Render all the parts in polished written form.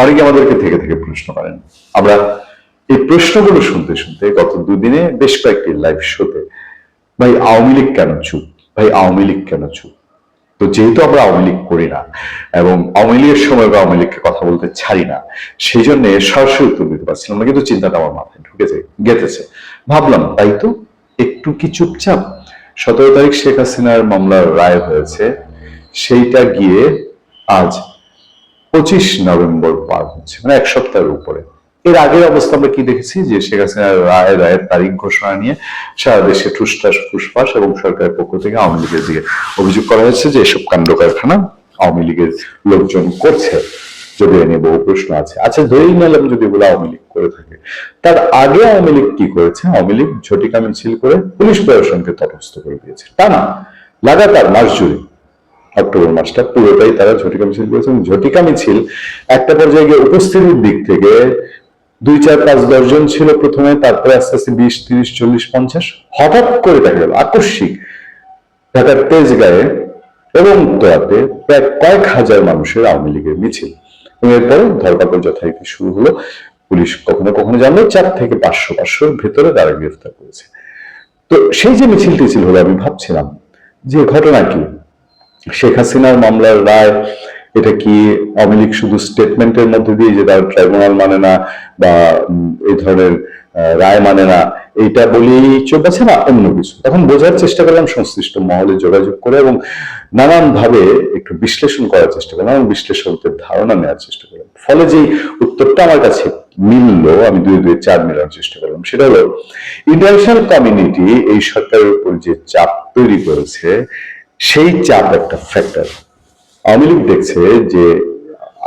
অনেকে আমাদেরকে থেকে থেকে প্রশ্ন করেন। আমরা এই প্রশ্নগুলো শুনতে শুনতে গত দুদিনে বেশ কয়েকটি লাইভ শোতে ভাই আওয়ামী লীগ কেন চুপ, ভাই আওয়ামী লীগ কেন চুপ। তো যেহেতু আমরা আওয়ামী লীগ করি না এবং আওয়ামী লীগের সময় আওয়ামী লীগকে কথা বলতে ছাড়ি না, সেই জন্য সরাসরি উত্তর দিতে পারছিলাম না, কিন্তু চিন্তাটা আমার মাথায় ঢুকেছে, গেঁথেছে। ভাবলাম তাই তো, একটু কি চুপচাপ। 17 তারিখ শেখ হাসিনার মামলার রায় হয়েছে, সেইটা গিয়ে আজ 25 নভেম্বর পার হচ্ছে, মানে এক সপ্তাহের উপরে। এর আগের অবস্থা আমরা কি দেখেছি, যে শেখ হাসিনার রায়ের তারিখ ঘোষণা নিয়ে সারা দেশে ঠুসঠাস ফুসফাস এবং সরকারের পক্ষ থেকে আওয়ামী লীগের দিকে অভিযোগ করা হয়েছে যে এসব কাণ্ড কারখানা আওয়ামী লীগের লোকজন করছে। যদি এ নিয়ে বহু প্রশ্ন আছে। আচ্ছা, ধরেই নিলাম যদি বলে আওয়ামী লীগ করে থাকে, তার আগে আওয়ামী লীগ কি করেছে? আওয়ামী লীগ ঝটিকা মিছিল করে পুলিশ প্রশাসনকে তটস্থ করে দিয়েছে টানা লাগাতার মাস জুড়ে। অক্টোবর মাসটা পুরোটাই তারা ঝটিকা মিছিল করেছেন। ঝটিকা মিছিল একটা পর্যায়ে গিয়ে উপস্থিতির দিক থেকে 2, 4, 5, 10 জন ছিল প্রথমে, তারপরে আস্তে আস্তে 20, 30, 40, 50 হঠাৎ করে দেখা গেল আকস্মিক ঢাকার তেজগাঁয়ে এবং তোয়াতে প্রায় কয়েক হাজার মানুষের আওয়ামী লীগের মিছিল। এবং এরপরে ধরপাকড় যথারীতি শুরু হলো। পুলিশ কখনো কখনো জানলো 4 থেকে 500 ভেতরে তারা গ্রেফতার করেছে। তো সেই যে মিছিল টিছিল হলো, আমি ভাবছিলাম যে ঘটনা কি, শেখ হাসিনার মামলার রায়, এটা কি আওয়ামী লীগ শুধু স্টেটমেন্টের মধ্যে দিয়ে যে তার ট্রাইব্যুনাল মানে না বা এই ধরনের রায় মানে না, এইটা বলেই চলছে না অন্য কিছু? তখন বোঝার চেষ্টা করলাম, সংশ্লিষ্ট মহলে যোগাযোগ করে এবং নানান ভাবে একটু বিশ্লেষণ করার চেষ্টা করলাম এবং বিশ্লেষকদের ধারণা নেওয়ার চেষ্টা করলাম। ফলে যে উত্তরটা আমার কাছে মিললো, আমি 2 2 4 মেলার চেষ্টা করলাম, সেটা হলো ইন্টারন্যাশনাল কমিউনিটি এই সরকারের উপর যে চাপ তৈরি করেছে, সেই চাপ একটা ফ্যাক্টর। আওয়ামী লীগ দেখছে যে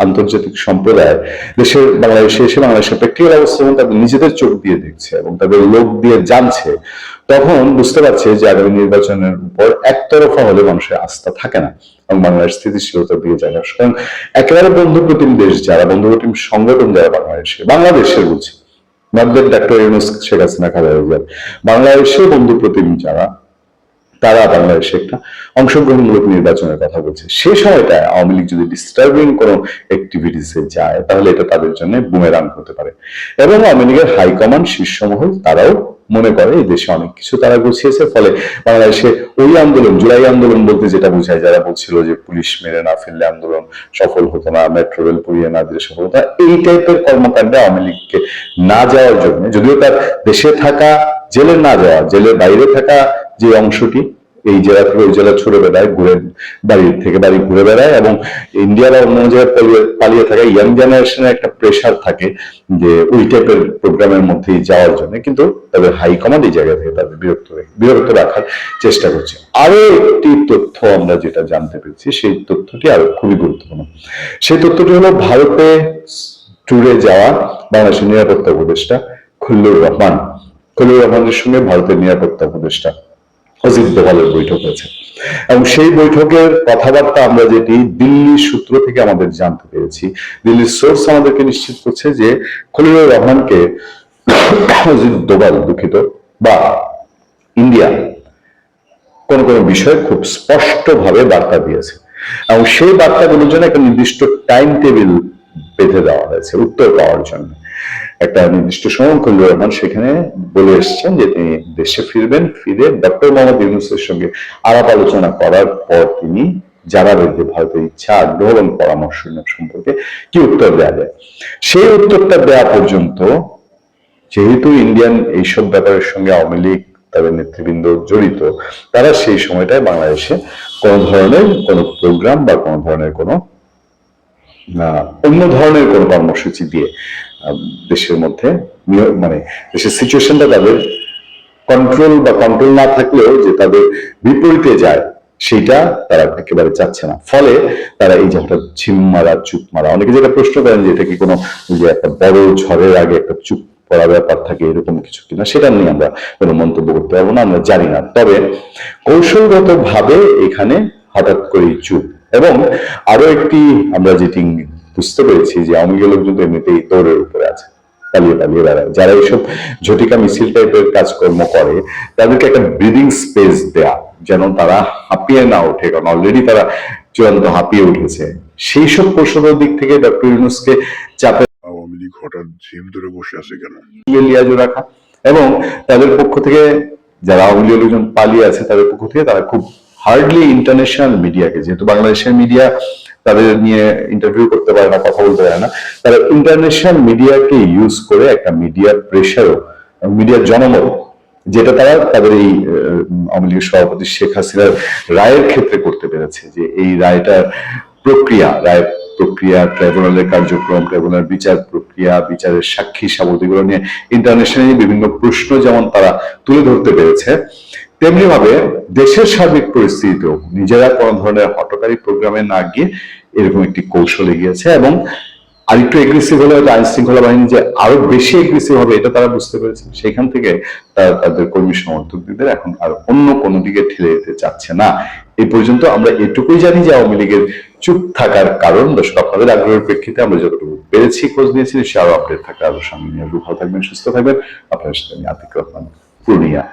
আন্তর্জাতিক সম্প্রদায় দেশের বাংলাদেশে এসে বাংলাদেশের প্র্যাকটিক্যাল অবস্থা এবং তাদের নিজেদের চোখ দিয়ে দেখছে এবং তাদের লোক দিয়ে জানছে, তখন বুঝতে পারছে যে আগামী নির্বাচনের উপর একতরফা হলে মানুষের আস্থা থাকে না এবং বাংলাদেশ স্থিতিশীলতার দিকে যায় না। সুতরাং একেবারে বন্ধুপ্রতিম দেশ যারা, বন্ধুপ্রতিম সংগঠন যারা বাংলাদেশের বলছি, নর্দার ডক্টর ইউনূস, শেখ হাসিনা, খালেদা জিয়া, বাংলাদেশে বন্ধুপ্রতিম যারা, তারা বাংলাদেশে একটা অংশগ্রহণমূলক নির্বাচনের কথা বলছে। সে সময়টায় আওয়ামী লীগ যদি ডিস্টার্বিং কোনো অ্যাক্টিভিটিসে যায়, তাহলে এটা তাদের জন্য বুমেরাং হতে পারে। এবং আওয়ামী লীগের হাইকমান্ড, শীর্ষমহল তারাও মনে করে এই দেশে অনেক কিছু তারা গুছিয়েছে, ফলে বাংলাদেশে ওই আন্দোলন, জুলাই আন্দোলন বলতে যেটা বোঝায়, যারা বলছিল যে পুলিশ মেরে না ফেললে আন্দোলন সফল হতো না, মেট্রো রেল পুড়িয়ে না দিলে সফল হতো না, এই টাইপের কর্মকাণ্ডে আওয়ামী লীগকে না যাওয়ার জন্য, যদিও তার দেশে থাকা, জেলে না যাওয়া, জেলের বাইরে থাকা যে অংশটি, এই জেলা থেকে ওই জেলা ছুটে বেড়ায়, ঘুরে বাড়ি থেকে বাড়ি ঘুরে বেড়ায় এবং ইন্ডিয়ার অন্য জায়গায় পালিয়ে থাকা ইয়াং জেনারেশনের একটা প্রেশার থাকে যে ওই টাইপের প্রোগ্রামের মধ্যেই যাওয়ার জন্য, কিন্তু তাদের হাইকমান্ড এই জায়গা থেকে তাদের বিরক্ত রাখার চেষ্টা করছে। আরো একটি তথ্য আমরা যেটা জানতে পেরেছি, সেই তথ্যটি আরো খুবই গুরুত্বপূর্ণ। সেই তথ্যটি হলো ভারতে ট্যুরে যাওয়া বাংলাদেশের নিরাপত্তা উপদেষ্টা খলিলুর রহমানের সঙ্গে ভারতের নিরাপত্তা উপদেষ্টা অজিত দোভালের বৈঠক হয়েছে এবং সেই বৈঠকের কথাবার্তা আমরা যেটি দিল্লি সূত্র থেকে আমাদের জানতে পেরেছি, দিল্লির সোর্স আমাদেরকে নিশ্চিত করছে যে খলিলুর রহমানকে অজিত দোভাল, দুঃখিত, বা ইন্ডিয়া কোন কোন বিষয়ে খুব স্পষ্টভাবে বার্তা দিয়েছে এবং সেই বার্তাগুলোর জন্য একটা নির্দিষ্ট টাইম টেবিল বেঁধে দেওয়া হয়েছে উত্তর পাওয়ার জন্য। একটা নির্দিষ্ট সময় খলিলুর রহমান সেখানে বলে এসছেন যে তিনি দেশে ফিরবেন, ফিরে ডক্টর মোহাম্মদ ইউনূসের সঙ্গে আলাপ আলোচনা করার পর তিনি জানাবেন যে ভারতের ইচ্ছা, আগ্রহ এবং পরামর্শ সম্পর্কে কি উত্তর দেওয়া যায়। সেই উত্তরটা দেওয়া পর্যন্ত, যেহেতু ইন্ডিয়ান এইসব ব্যাপারের সঙ্গে আওয়ামী লীগ, তাদের নেতৃবৃন্দ জড়িত, তারা সেই সময়টায় বাংলাদেশে কোন ধরনের কোনো প্রোগ্রাম বা কোন ধরনের কোনো অন্য ধরনের কোন কর্মসূচি দিয়ে দেশের মধ্যে, মানে দেশের সিচুয়েশনটা তাদের কন্ট্রোল না থাকলেও যে তাদের বিপরীতে যায়, সেটা তারা একেবারে চাচ্ছে না। ফলে তারা এই যে হঠাৎ ঝিম মারা, চুপ মারা, অনেকে যেটা প্রশ্ন করেন যে এটা কি কোনো যে একটা বড় ঝড়ের আগে একটা চুপ পড়া ব্যাপার থাকে, এরকম কিছু কিনা, সেটা নিয়ে আমরা কোনো মন্তব্য করতে পারবো না, আমরা জানি না। তবে কৌশলগত ভাবে এখানে হঠাৎ করেই চুপ। এবং আরো একটি আমরা যেটি বুঝতে পেরেছি যে আওয়ামী লীগের লোকজন তো এমনিতেই দৌড়ের উপরে আছে, পালিয়ে পালিয়ে বেড়ায়। যারা এইসব ঝটিকা মিছিল টাইপের কাজকর্ম করে, তাদেরকে একটা ব্রিদিং স্পেস দেয়া, যেন তারা হাঁপিয়ে না ওঠে, কারণ অলরেডি তারা চূড়ান্ত হাঁপিয়ে উঠেছে। সেই সব কৌশলের দিক থেকে ডক্টর ইউনূসকে চাপে আওয়ামী লীগ হঠাৎ জিম ধরে বসে আছে কেন? লিয়াজও রাখা, এবং তাদের পক্ষ থেকে যারা আওয়ামী লীগের লোকজন পালিয়ে আছে তাদের পক্ষ থেকে তারা খুব হার্ডলি ইন্টারন্যাশনাল মিডিয়াকে, যেহেতু বাংলাদেশের মিডিয়া তাদের নিয়ে ইন্টারভিউ করতে পারে না, কথা বলতে পারে না, তারা ইন্টারন্যাশনাল মিডিয়াকে ইউজ করে একটা মিডিয়া প্রেশারও, মিডিয়ার জনমত, যেটা তারা তাদের এই আওয়ামী লীগের সভাপতি শেখ হাসিনার রায়ের ক্ষেত্রে করতে পেরেছে, যে এই রায়টার রায় প্রক্রিয়া, ট্রাইব্যুনালের কার্যক্রম, ট্রাইব্যুনাল বিচার প্রক্রিয়া, বিচারের সাক্ষী সাবলীল এগুলো নিয়ে ইন্টারন্যাশনালি বিভিন্ন প্রশ্ন যেমন তারা তুলে ধরতে পেরেছে, তেমনি ভাবে দেশের সার্বিক পরিস্থিতিতেও নিজেরা কোনো ধরনের হঠকারী প্রোগ্রামে না গিয়ে এরকম একটি কৌশলে গিয়েছে, এবং আরেকটু এগ্রেসিভ হলে হয়তো আইন শৃঙ্খলা বাহিনী যে আরো বেশি এগ্রেসিভ হবে এটা তারা বুঝতে পেরেছে। সেখান থেকে তারা তাদের কর্মী সমর্থকদের এখন আর অন্য কোনো দিকে ঠেলে দিতে চাচ্ছে না। এই পর্যন্ত আমরা এটুকুই জানি যে আওয়ামী লীগের চুপ থাকার কারণ, দর্শক আপনাদের আগ্রহের প্রেক্ষিতে আমরা যতটুকু পেরেছি খোঁজ নিয়েছি, সে আরো আপডেট থাকলে আরো সামনে নিয়ে আসবো। ভালো থাকবেন, সুস্থ থাকবেন। আপনার সাথে আমি আতিক রহমান, পূর্ণিয়া।